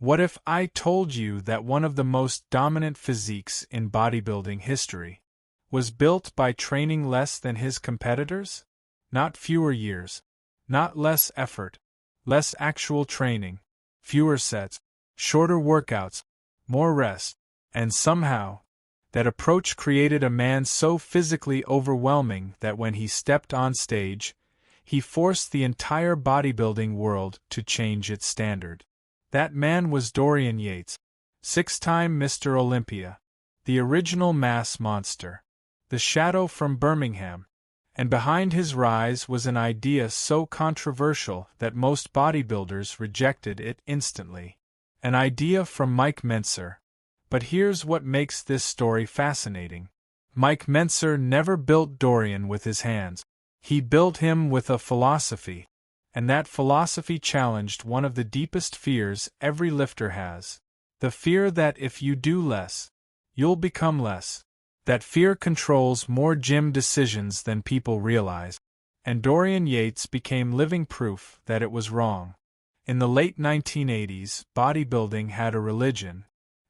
What if I told you that one of the most dominant physiques in bodybuilding history was built by training less than his competitors? Not fewer years, not less effort, less actual training, fewer sets, shorter workouts, more rest, and somehow, that approach created a man so physically overwhelming that when he stepped on stage, he forced the entire bodybuilding world to change its standard. That man was Dorian Yates, 6-time Mr. Olympia, the original mass monster, the shadow from Birmingham, and behind his rise was an idea so controversial that most bodybuilders rejected it instantly. An idea from Mike Mentzer. But here's what makes this story fascinating. Mike Mentzer never built Dorian with his hands. He built him with a philosophy, and that philosophy challenged one of the deepest fears every lifter has. The fear that if you do less, you'll become less. That fear controls more gym decisions than people realize, and Dorian Yates became living proof that it was wrong. In the late 1980s, bodybuilding had a religion,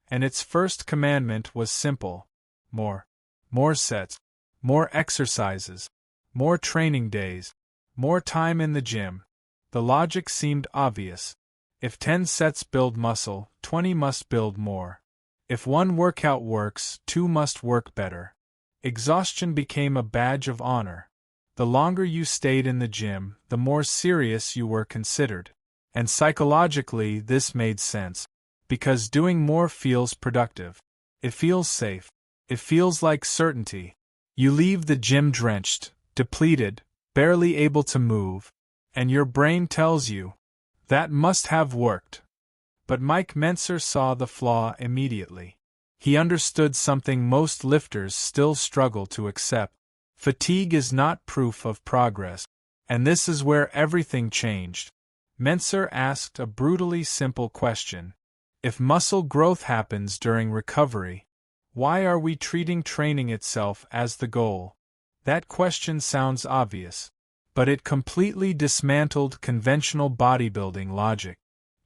and its first commandment was simple: more. More sets, more exercises, more training days, more time in the gym. The logic seemed obvious. If 10 sets build muscle, 20 must build more. If one workout works, 2 must work better. Exhaustion became a badge of honor. The longer you stayed in the gym, the more serious you were considered. And psychologically, this made sense. Because doing more feels productive. It feels safe. It feels like certainty. You leave the gym drenched, depleted, barely able to move, and your brain tells you, that must have worked. But Mike Mentzer saw the flaw immediately. He understood something most lifters still struggle to accept. Fatigue is not proof of progress, and this is where everything changed. Mentzer asked a brutally simple question. If muscle growth happens during recovery, why are we treating training itself as the goal? That question sounds obvious, but it completely dismantled conventional bodybuilding logic.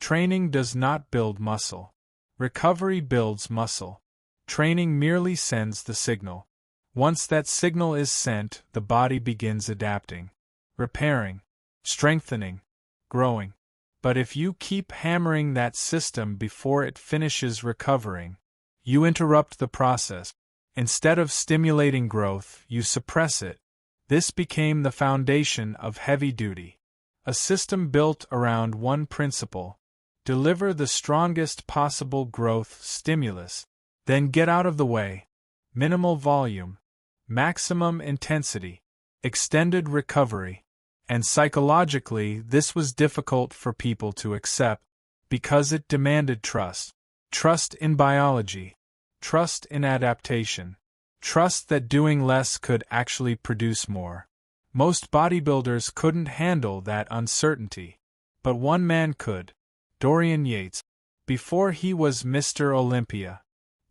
Training does not build muscle. Recovery builds muscle. Training merely sends the signal. Once that signal is sent, the body begins adapting, repairing, strengthening, growing. But if you keep hammering that system before it finishes recovering, you interrupt the process. Instead of stimulating growth, you suppress it. This became the foundation of heavy duty. A system built around one principle: deliver the strongest possible growth stimulus, then get out of the way. Minimal volume, maximum intensity, extended recovery. And psychologically, this was difficult for people to accept, because it demanded trust. Trust in biology. Trust in adaptation. Trust that doing less could actually produce more. Most bodybuilders couldn't handle that uncertainty. But one man could. Dorian Yates. Before he was Mr. Olympia,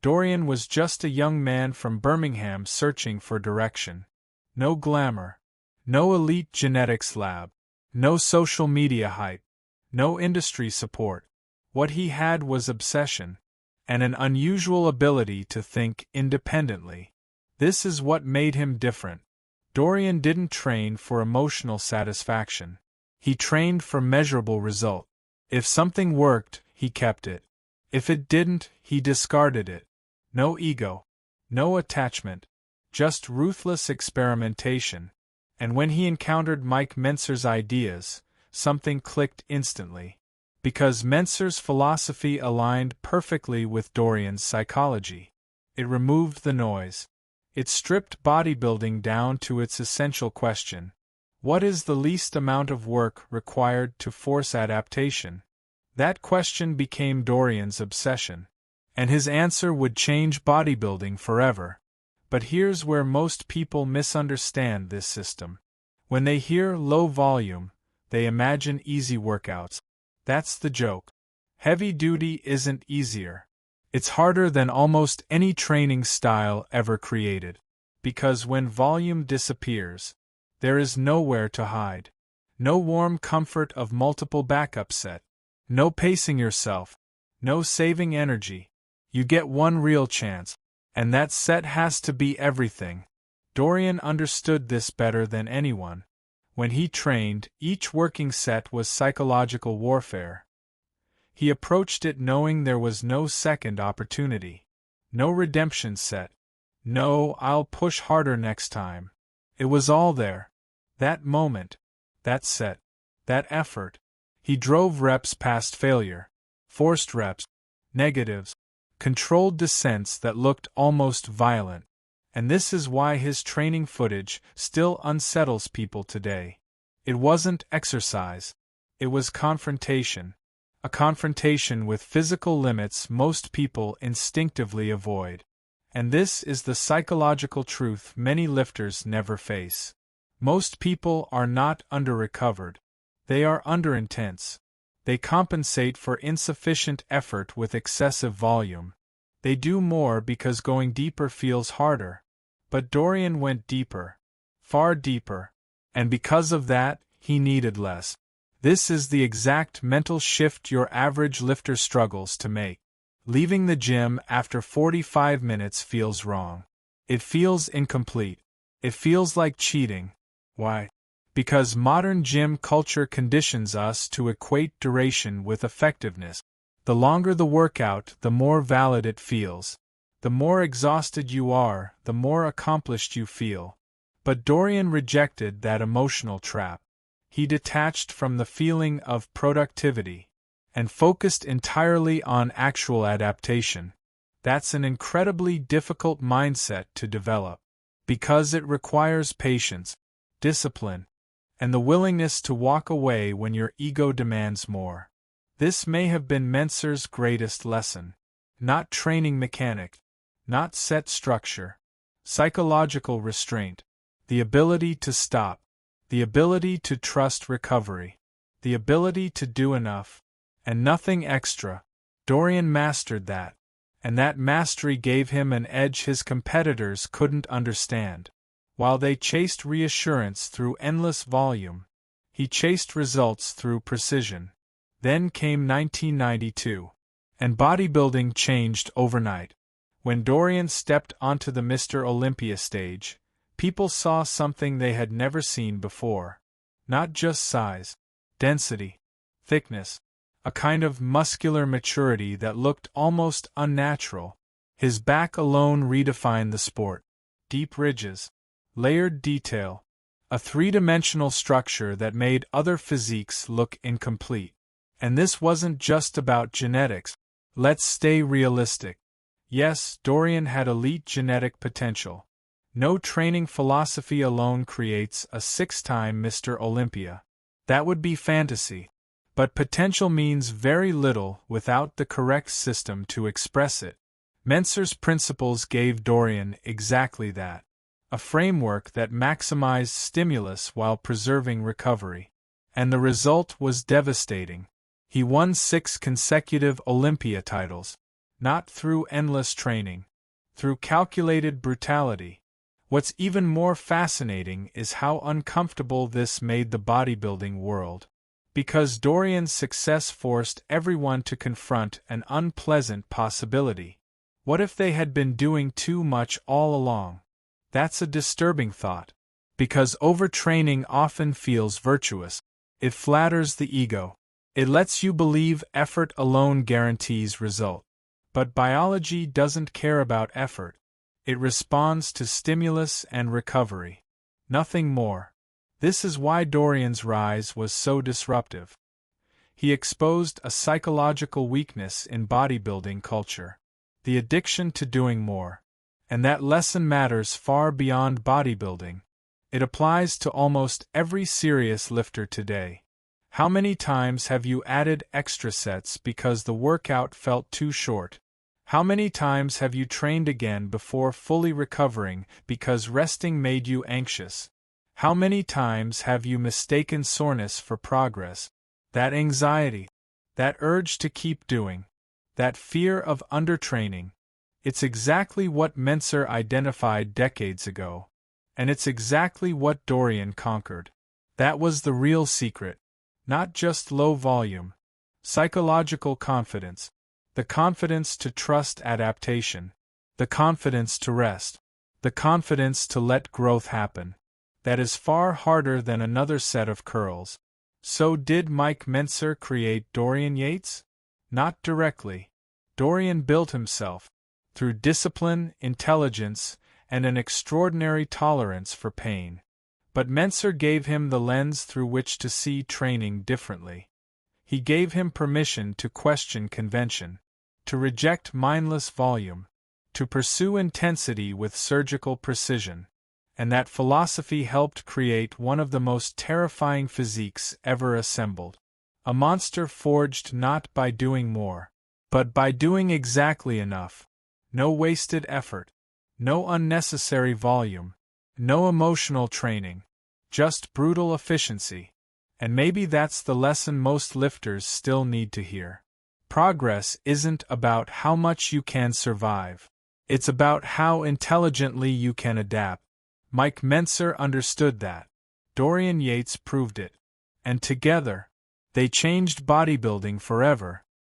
Dorian was just a young man from Birmingham searching for direction. No glamour. No elite genetics lab. No social media hype. No industry support. What he had was obsession, and an unusual ability to think independently. This is what made him different. Dorian didn't train for emotional satisfaction. He trained for measurable result. If something worked, he kept it. If it didn't, he discarded it. No ego. No attachment. Just ruthless experimentation. And when he encountered Mike Mentzer's ideas, something clicked instantly. Because Mentzer's philosophy aligned perfectly with Dorian's psychology. It removed the noise. It stripped bodybuilding down to its essential question: what is the least amount of work required to force adaptation? That question became Dorian's obsession. And his answer would change bodybuilding forever. But here's where most people misunderstand this system. When they hear low volume, they imagine easy workouts. That's the joke. Heavy duty isn't easier. It's harder than almost any training style ever created. Because when volume disappears, there is nowhere to hide. No warm comfort of multiple backup set. No pacing yourself. No saving energy. You get one real chance, and that set has to be everything. Dorian understood this better than anyone. When he trained, each working set was psychological warfare. He approached it knowing there was no second opportunity. No redemption set. No, I'll push harder next time. It was all there. That moment. That set. That effort. He drove reps past failure. Forced reps. Negatives. Controlled descents that looked almost violent. And this is why his training footage still unsettles people today. It wasn't exercise. It was confrontation. A confrontation with physical limits most people instinctively avoid. And this is the psychological truth many lifters never face. Most people are not under-recovered. They are under-intense. They compensate for insufficient effort with excessive volume. They do more because going deeper feels harder. But Dorian went deeper. Far deeper. And because of that, he needed less. This is the exact mental shift your average lifter struggles to make. Leaving the gym after 45 minutes feels wrong. It feels incomplete. It feels like cheating. Why? Because modern gym culture conditions us to equate duration with effectiveness. The longer the workout, the more valid it feels. The more exhausted you are, the more accomplished you feel. But Dorian rejected that emotional trap. He detached from the feeling of productivity and focused entirely on actual adaptation. That's an incredibly difficult mindset to develop, because it requires patience, discipline, and the willingness to walk away when your ego demands more. This may have been Mentzer's greatest lesson. Not training mechanics, not set structure, psychological restraint, the ability to stop, the ability to trust recovery, the ability to do enough, and nothing extra. Dorian mastered that, and that mastery gave him an edge his competitors couldn't understand. While they chased reassurance through endless volume, he chased results through precision. Then came 1992, and bodybuilding changed overnight. When Dorian stepped onto the Mr. Olympia stage, people saw something they had never seen before. Not just size, density, thickness, a kind of muscular maturity that looked almost unnatural. His back alone redefined the sport. Deep ridges, layered detail, a three-dimensional structure that made other physiques look incomplete. And this wasn't just about genetics. Let's stay realistic. Yes, Dorian had elite genetic potential. No training philosophy alone creates a six-time Mr. Olympia. That would be fantasy. But potential means very little without the correct system to express it. Mentzer's principles gave Dorian exactly that. A framework that maximized stimulus while preserving recovery. And the result was devastating. He won 6 consecutive Olympia titles. Not through endless training. Through calculated brutality. What's even more fascinating is how uncomfortable this made the bodybuilding world. Because Dorian's success forced everyone to confront an unpleasant possibility. What if they had been doing too much all along? That's a disturbing thought. Because overtraining often feels virtuous. It flatters the ego. It lets you believe effort alone guarantees result. But biology doesn't care about effort. It responds to stimulus and recovery. Nothing more. This is why Dorian's rise was so disruptive. He exposed a psychological weakness in bodybuilding culture. The addiction to doing more. And that lesson matters far beyond bodybuilding. It applies to almost every serious lifter today. How many times have you added extra sets because the workout felt too short? How many times have you trained again before fully recovering because resting made you anxious? How many times have you mistaken soreness for progress? That anxiety, that urge to keep doing, that fear of undertraining. It's exactly what Mentzer identified decades ago. And it's exactly what Dorian conquered. That was the real secret. Not just low volume. Psychological confidence. the confidence to trust adaptation, the confidence to rest, the confidence to let growth happen. That is far harder than another set of curls. So did Mike Mentzer create Dorian Yates? Not directly. Dorian built himself, through discipline, intelligence, and an extraordinary tolerance for pain. But Mentzer gave him the lens through which to see training differently. He gave him permission to question convention, to reject mindless volume, to pursue intensity with surgical precision. And that philosophy helped create one of the most terrifying physiques ever assembled. A monster forged not by doing more, but by doing exactly enough. No wasted effort, no unnecessary volume, no emotional training, just brutal efficiency. And maybe that's the lesson most lifters still need to hear. Progress isn't about how much you can survive. It's about how intelligently you can adapt. Mike Mentzer understood that. Dorian Yates proved it. And together, they changed bodybuilding forever.